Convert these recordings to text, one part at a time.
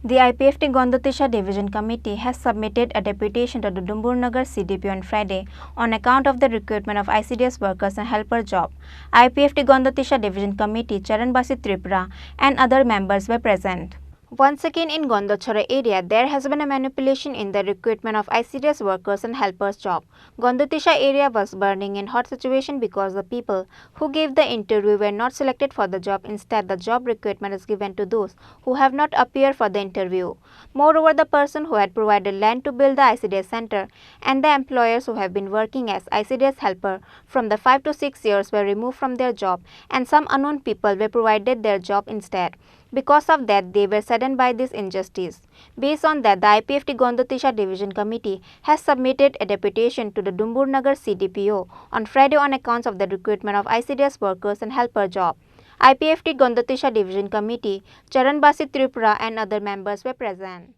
The IPFT Gandatwisa Division Committee has submitted a deputation to the Dumbur-Nagar CDPO on Friday on account of the recruitment of ICDS workers and helper job. IPFT Gandatwisa Division Committee Charan Tripura and other members were present. Once again in Gondachora area, there has been a manipulation in the recruitment of ICDS workers and helpers job. Gandatwisa area was burning in hot situation because the people who gave the interview were not selected for the job. Instead, the job recruitment is given to those who have not appeared for the interview. Moreover, the person who had provided land to build the ICDS center and the employers who have been working as ICDS helper from the 5 to 6 years were removed from their job, and some unknown people were provided their job instead. Because of that, they were saddened by this injustice. Based on that, the IPFT Gandatwisa Division Committee has submitted a deputation to the Dumbur-Nagar CDPO on Friday on accounts of the recruitment of ICDS workers and helper job. IPFT Gandatwisa Division Committee, Charan Tripura and other members were present.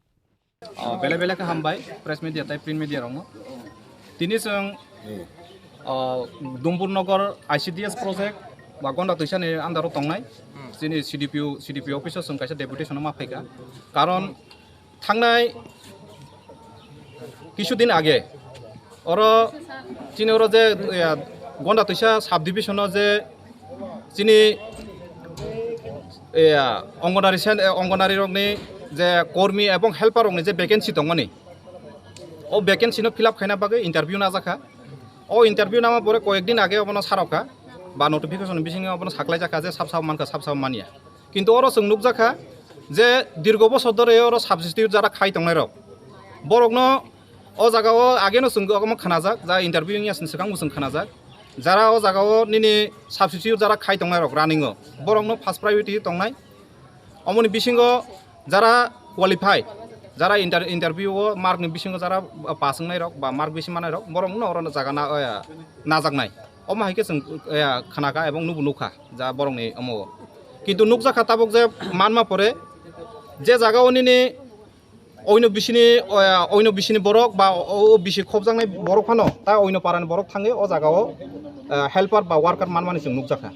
Bela ka hambai press media tai print media rongo tini sung Dumbur-Nagar ICDS project ba Gandatwisa ni andaro tongnai Chini CDPO officer sung kaisa deputation ma phaika karon thangnai কিছুদিন আগে ওরা চিনি ওরা যে Gandatwisa sub division যে চিনি অঙ্গনারী রংনি যে কর্মী এবং হেল্পার রংনি যে ভ্যাকেন্সি দংনি ও ভ্যাকেন্সি নো ফিল আপ খাইনা বাগে ইন্টারভিউ না জাখা ও ইন্টারভিউ নামা পরে কয়েকদিন আগে অবনো সারকা বা নোটিফিকেশন বিসিঙে অবনো সাকলাই জাখা যে সাব মানকা সাব মানিয়া কিন্তু ওরা जों নুক জাখা যে দীর্ঘ বছর ধরে ওরা সাবস্টিটিউট যারা খাই দংনাই রক বরকনো ও জায়গাও আগেনো जों অকম খানাজাক যা ইন্টারভিউ ইয়াসন সিগাং মুসং খানাজাক যারা ও জায়গাও নিনি সাবস্টিটিউট যারা খাই দংনাই রক রানিংও বরকনো ফার্স্ট প্রায়োরিটি দংনাই অমনি বিসিঙ্গ যারা কোয়ালিফাই যারা ইন্টারভিউ মার্কনি বিসিঙ্গ যারা পাসংনাই রক বা মার্ক বেশি মানাই রক বরকনো ওরা জায়গা নাজাকনাই অমা হাইকে जों খানাকা এবং নুবু নুখা যা বরংনি অমো কিন্তু নুক জাখা তাবক যে মানমা পরে যে জায়গাও নিনি অন্য বিসিনি বরক বা ও বিসি খবজাंनाय বরক ফানো তা অন্য পারানি বরক থাঙে ও জায়গাও হেল্পার বা ওয়ার্কার মানমানি जों নুক জাখা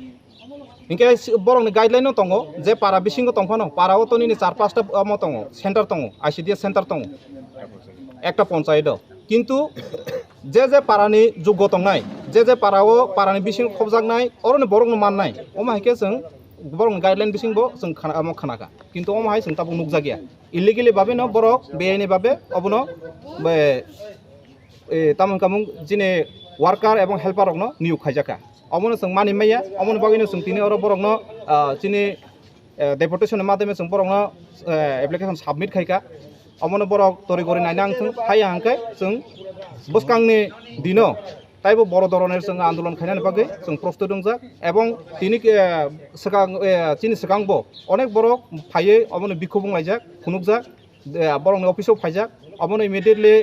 ইনকে বরংনি গাইডলাইন দङ যে পারা বিসিঙ্গ দংফানো পারাও তো নিনি 4-5টা মো দङ সেন্টার দङ ICDS সেন্টার দङ একটা পঞ্চায়েত কিন্তু যে পারানি যোগ্য দংনাই যে পারাও পারানি বিসিং খবজাंनाय অরনি বরকनो माननाय अमा हाइके जों बरं गाइडलाइन बिसिंबो जों खानाका किन्तु अमाहाय जों ताबो नुक जागिया इलिगेलि बाबे न बरक बेआइनि बाबे अबनो बे तामन कामुं जिने वार्कार एवं हेल्पार रकनो निउ खाइजाका अमनो जों मानि माया अमनो बागैनो जों तिनि अर बरकनो जिनि डेपुटेशन माध्यमे जों बरकनो एप्लिकेशन सबमिट खाइका अमनो बरक तरि गरि नायना आंथों हाया हांखाय जों बसकांनि दिनो ताइबो बर धरনের जों आन्दोलन खायनानि बागै जों प्रस्तुत दंजा एवं तिनि चिनि सिगांबो अनेक बरक फायै अमनो बिखौ बुंलायजाक खुनुकजाक बरंनि अफिसाव फायजाक अमनो इमिडिएटलि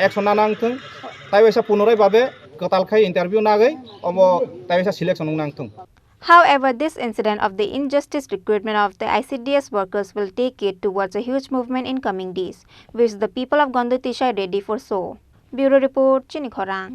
एक्शन नांथों ताइबायसा पुनराय बाबे गतालखाय इंटरभिउ नागै अमो ताइबायसा सिलेक्शन नांथों. However, this incident of the injustice recruitment of the ICDS workers will take it towards a huge movement in coming days, which the people of Gandatwisa are ready for so. Bureau Report, Chini Khorang.